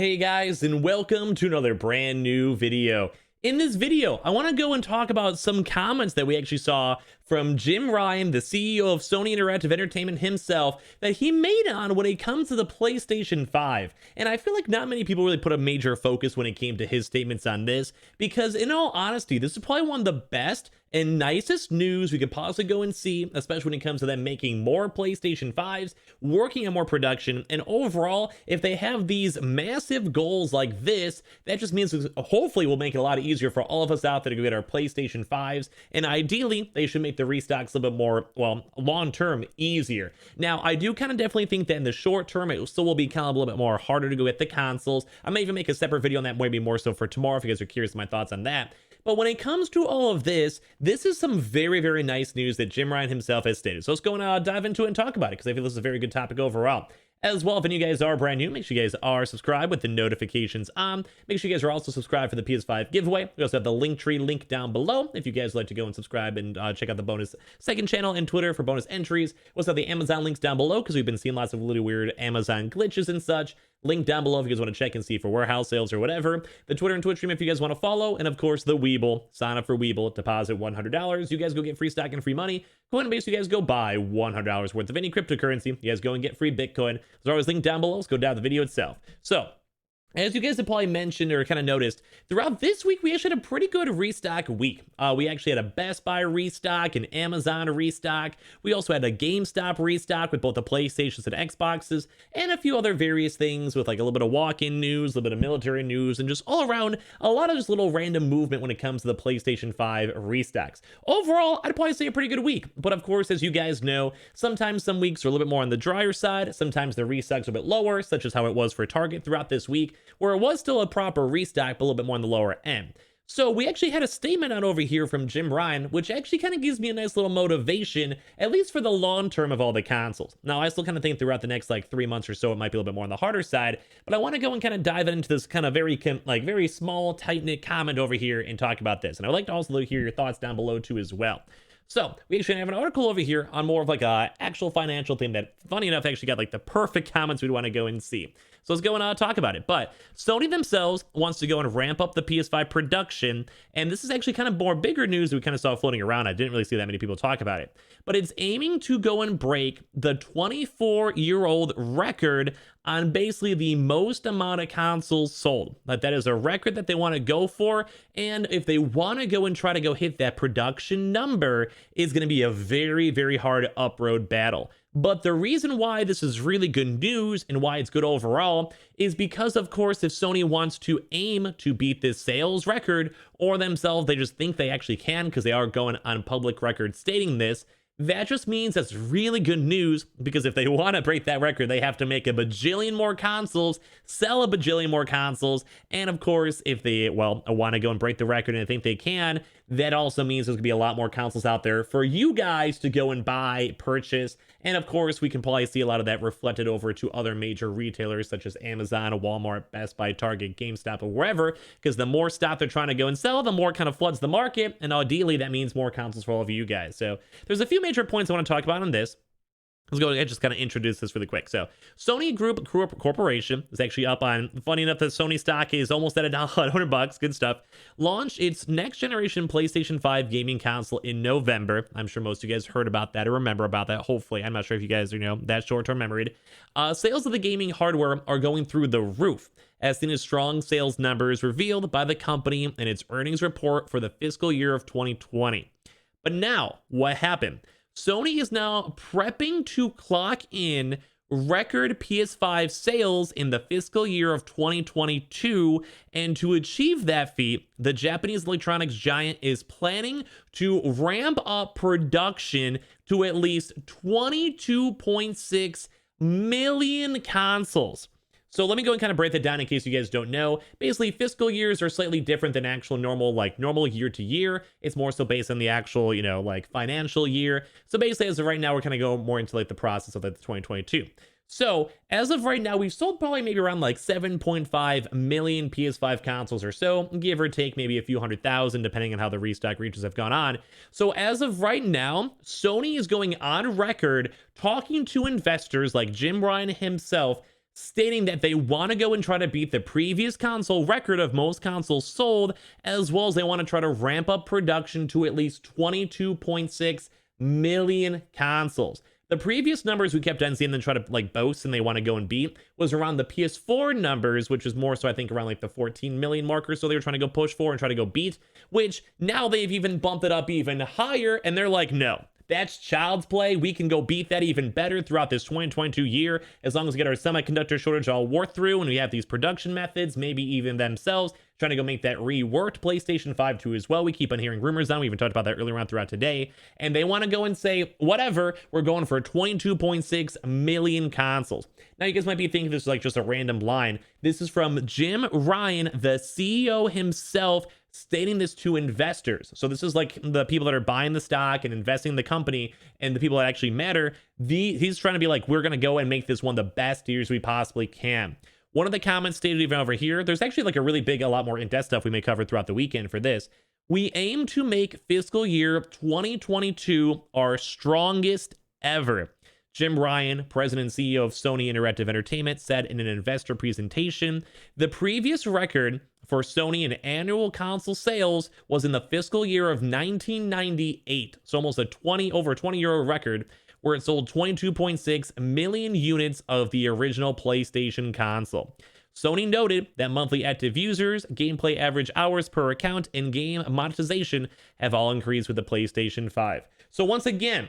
Hey guys, and welcome to another brand new video. In this video, I want to go and talk about some comments that we actually saw from Jim Ryan, the CEO of Sony Interactive Entertainment himself, that he made on when it comes to the PlayStation 5. And I feel like not many people really put a major focus when it came to his statements on this, because in all honesty, this is probably one of the best and nicest news we could possibly go and see, especially when it comes to them making more PlayStation 5s, working on more production, and overall, if they have these massive goals like this, that just means hopefully will make it a lot easier for all of us out there to go get our PlayStation 5s, and ideally, they should make the restocks a little bit more, well, long-term easier. Now, I do kind of definitely think that in the short term, it still will be kind of a little bit more harder to go get the consoles. I may even make a separate video on that, maybe more so for tomorrow if you guys are curious of my thoughts on that. But when it comes to all of this, this is some very, very nice news that Jim Ryan himself has stated. So let's go and dive into it and talk about it, because I feel this is a very good topic overall. As well, if any of you guys are brand new, make sure you guys are subscribed with the notifications on. Make sure you guys are also subscribed for the PS5 giveaway. We also have the Linktree link down below if you guys would like to go and subscribe and check out the bonus second channel and Twitter for bonus entries. We also have the Amazon links down below because we've been seeing lots of really weird Amazon glitches and such. Link down below if you guys want to check and see for warehouse sales or whatever. The Twitter and Twitch stream if you guys want to follow. And of course, the Weeble. Sign up for Weeble. Deposit $100. You guys go get free stock and free money. Go ahead and basically you guys go buy $100 worth of any cryptocurrency. You guys go and get free Bitcoin. There's always linked down below. Let's go down the video itself. So, as you guys have probably mentioned or kind of noticed, throughout this week, we actually had a pretty good restock week. We actually had a Best Buy restock, an Amazon restock. We also had a GameStop restock with both the PlayStations and Xboxes, and a few other various things with like a little bit of walk-in news, a little bit of military news, and just all around a lot of just little random movement when it comes to the PlayStation 5 restocks. Overall, I'd probably say a pretty good week. But of course, as you guys know, sometimes some weeks are a little bit more on the drier side. Sometimes the restocks are a bit lower, such as how it was for Target throughout this week, where it was still a proper restock, but a little bit more on the lower end. So we actually had a statement out over here from Jim Ryan, which actually kind of gives me a nice little motivation, at least for the long term of all the consoles. Now, I still kind of think throughout the next like 3 months or so, it might be a little bit more on the harder side, but I want to go and kind of dive into this kind of very small, tight-knit comment over here and talk about this. And I'd like to also hear your thoughts down below too as well. So we actually have an article over here on more of like a actual financial thing that, funny enough, actually got like the perfect comments we'd want to go and see. So let's go and talk about it. But Sony themselves wants to go and ramp up the PS5 production. And this is actually kind of more bigger news that we kind of saw floating around. I didn't really see that many people talk about it. But it's aiming to go and break the 24-year-old record on basically the most amount of consoles sold. Like that is a record that they want to go for. And if they want to go and try to go hit that production number, is going to be a very, very hard up-road battle. But the reason why this is really good news and why it's good overall is because, of course, if Sony wants to aim to beat this sales record, or themselves, they just think they actually can because they are going on public record stating this, that just means that's really good news, because if they want to break that record, they have to make a bajillion more consoles, sell a bajillion more consoles, and of course, if they, well, want to go and break the record and I think they can, that also means there's going to be a lot more consoles out there for you guys to go and buy, purchase, and of course, we can probably see a lot of that reflected over to other major retailers such as Amazon, Walmart, Best Buy, Target, GameStop, or wherever, because the more stuff they're trying to go and sell, the more kind of floods the market, and ideally, that means more consoles for all of you guys. So there's a few major points I want to talk about on this. Let's go ahead and just kind of introduce this really quick. So Sony Group Corporation is actually up on, funny enough, that Sony stock is almost at $100. Good stuff. Launched its next generation PlayStation 5 gaming console in November. I'm sure most of you guys heard about that or remember about that. Hopefully, I'm not sure if you guys are, that short-term memoried. Sales of the gaming hardware are going through the roof, as seen as strong sales numbers revealed by the company in its earnings report for the fiscal year of 2020. But now, what happened? Sony is now prepping to clock in record PS5 sales in the fiscal year of 2022, and to achieve that feat, the Japanese electronics giant is planning to ramp up production to at least 22.6 million consoles. So let me go and kind of break that down in case you guys don't know. Basically, fiscal years are slightly different than actual normal year to year. It's more so based on the actual, financial year. So basically, as of right now, we're kind of going more into the process of the 2022. So as of right now, we've sold probably maybe around 7.5 million PS5 consoles or so, give or take maybe a few 100,000, depending on how the restock reaches have gone on. So as of right now, Sony is going on record talking to investors like Jim Ryan himself, stating that they want to go and try to beat the previous console record of most consoles sold, as well as they want to try to ramp up production to at least 22.6 million consoles. The previous numbers we kept on seeing them try to like boast and they want to go and beat was around the PS4 numbers, which is more so I think around like the 14 million marker. So they were trying to go push for and try to go beat, which now they've even bumped it up even higher. And they're like, no, that's child's play. We can go beat that even better throughout this 2022 year, as long as we get our semiconductor shortage all worked through and we have these production methods, maybe even themselves trying to go make that reworked PlayStation 5 too as well. We keep on hearing rumors on. We even talked about that earlier on throughout today. And they want to go and say, whatever, we're going for 22.6 million consoles. Now you guys might be thinking this is like just a random line. This is from Jim Ryan, the CEO himself, stating this to investors. So this is like the people that are buying the stock and investing in the company and the people that actually matter. He's trying to be like, we're going to go and make this one of the best years we possibly can. One of the comments stated even over here, there's actually like a really big, a lot more in-depth stuff we may cover throughout the weekend for this. We aim to make fiscal year 2022 our strongest ever. Jim Ryan, president and CEO of Sony Interactive Entertainment, said in an investor presentation, the previous record for Sony in annual console sales was in the fiscal year of 1998. So almost a over 20-year record, where it sold 22.6 million units of the original PlayStation console. Sony noted that monthly active users, gameplay average hours per account, and game monetization have all increased with the PlayStation 5. So once again,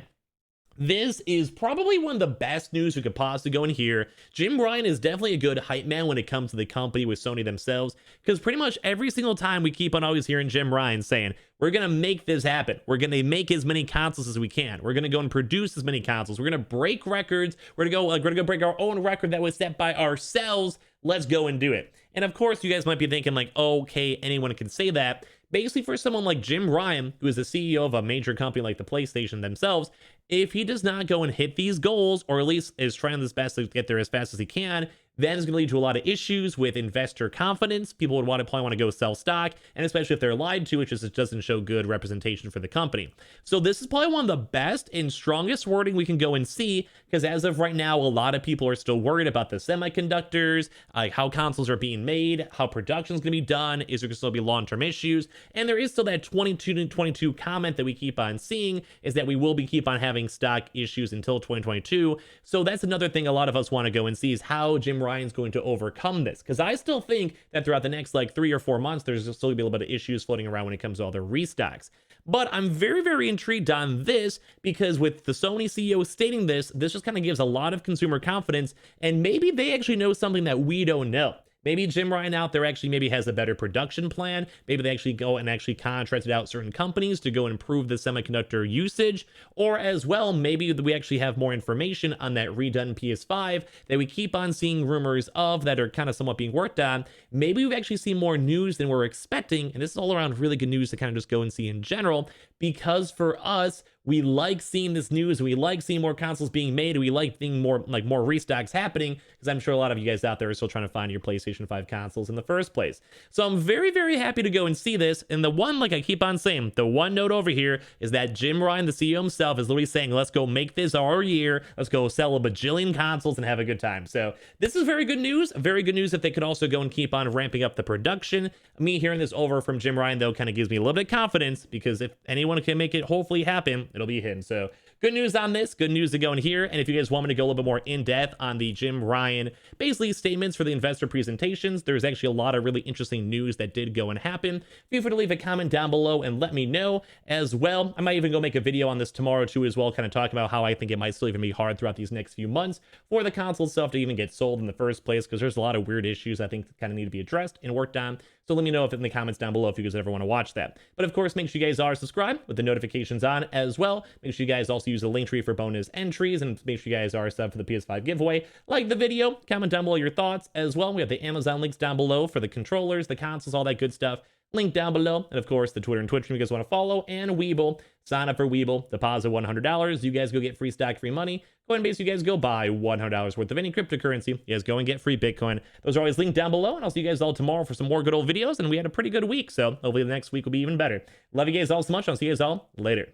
this is probably one of the best news we could possibly go in here. Jim Ryan is definitely a good hype man when it comes to the company with Sony themselves, because pretty much every single time we keep on always hearing Jim Ryan saying, we're going to make this happen. We're going to make as many consoles as we can. We're going to go and produce as many consoles. We're going to break records. We're going to go break our own record that was set by ourselves. Let's go and do it. And of course, you guys might be thinking like, okay, anyone can say that. Basically, for someone like Jim Ryan, who is the CEO of a major company like the PlayStation themselves, if he does not go and hit these goals, or at least is trying his best to get there as fast as he can, then it's going to lead to a lot of issues with investor confidence. People would probably want to go sell stock, and especially if they're lied to, it just doesn't show good representation for the company. So this is probably one of the best and strongest wording we can go and see, because as of right now, a lot of people are still worried about the semiconductors, like how consoles are being made, how production is going to be done, is there going to still be long-term issues, and there is still that 22 comment that we keep on seeing, is that we will keep on having stock issues until 2022. So that's another thing a lot of us want to go and see, is how Jim Ryan's going to overcome this, because I still think that throughout the next like 3 or 4 months there's still gonna be a little bit of issues floating around when it comes to all the restocks. But I'm very, very intrigued on this, because with the Sony CEO stating this just kind of gives a lot of consumer confidence, and maybe they actually know something that we don't know. Maybe Jim Ryan out there actually maybe has a better production plan. Maybe they actually go and actually contracted out certain companies to go and improve the semiconductor usage. Or as well, maybe we actually have more information on that redone PS5 that we keep on seeing rumors of that are kind of somewhat being worked on. Maybe we've actually seen more news than we're expecting. And this is all around really good news to kind of just go and see in general, because for us, we like seeing this news. We like seeing more consoles being made. We like seeing more restocks happening, because I'm sure a lot of you guys out there are still trying to find your PlayStation 5 consoles in the first place. So I'm very, very happy to go and see this. And the one, like I keep on saying, the one note over here is that Jim Ryan, the CEO himself, is literally saying, let's go make this our year. Let's go sell a bajillion consoles and have a good time. So this is very good news. Very good news that they could also go and keep on ramping up the production. Me hearing this over from Jim Ryan, though, kind of gives me a little bit of confidence, because if anyone can make it hopefully happen, it'll be him. So good news on this, good news to go in here. And if you guys want me to go a little bit more in depth on the Jim Ryan basically statements for the investor presentations, there's actually a lot of really interesting news that did go and happen. Feel free to leave a comment down below and let me know as well. I might even go make a video on this tomorrow too as well, kind of talking about how I think it might still even be hard throughout these next few months for the console itself to even get sold in the first place, because there's a lot of weird issues I think kind of need to be addressed and worked on. So let me know if in the comments down below if you guys ever want to watch that. But of course, make sure you guys are subscribed with the notifications on as well. Make sure you guys also use the link tree for bonus entries, and make sure you guys are subbed for the PS5 giveaway. Like the video, comment down below your thoughts as well. We have the Amazon links down below for the controllers, the consoles, all that good stuff. Link down below. And of course, the Twitter and Twitch if you guys want to follow. And Weeble. Sign up for Weeble. Deposit $100. You guys go get free stock, free money. Coinbase, you guys go buy $100 worth of any cryptocurrency. You guys go and get free Bitcoin. Those are always linked down below. And I'll see you guys all tomorrow for some more good old videos. And we had a pretty good week. So hopefully the next week will be even better. Love you guys all so much. I'll see you guys all later.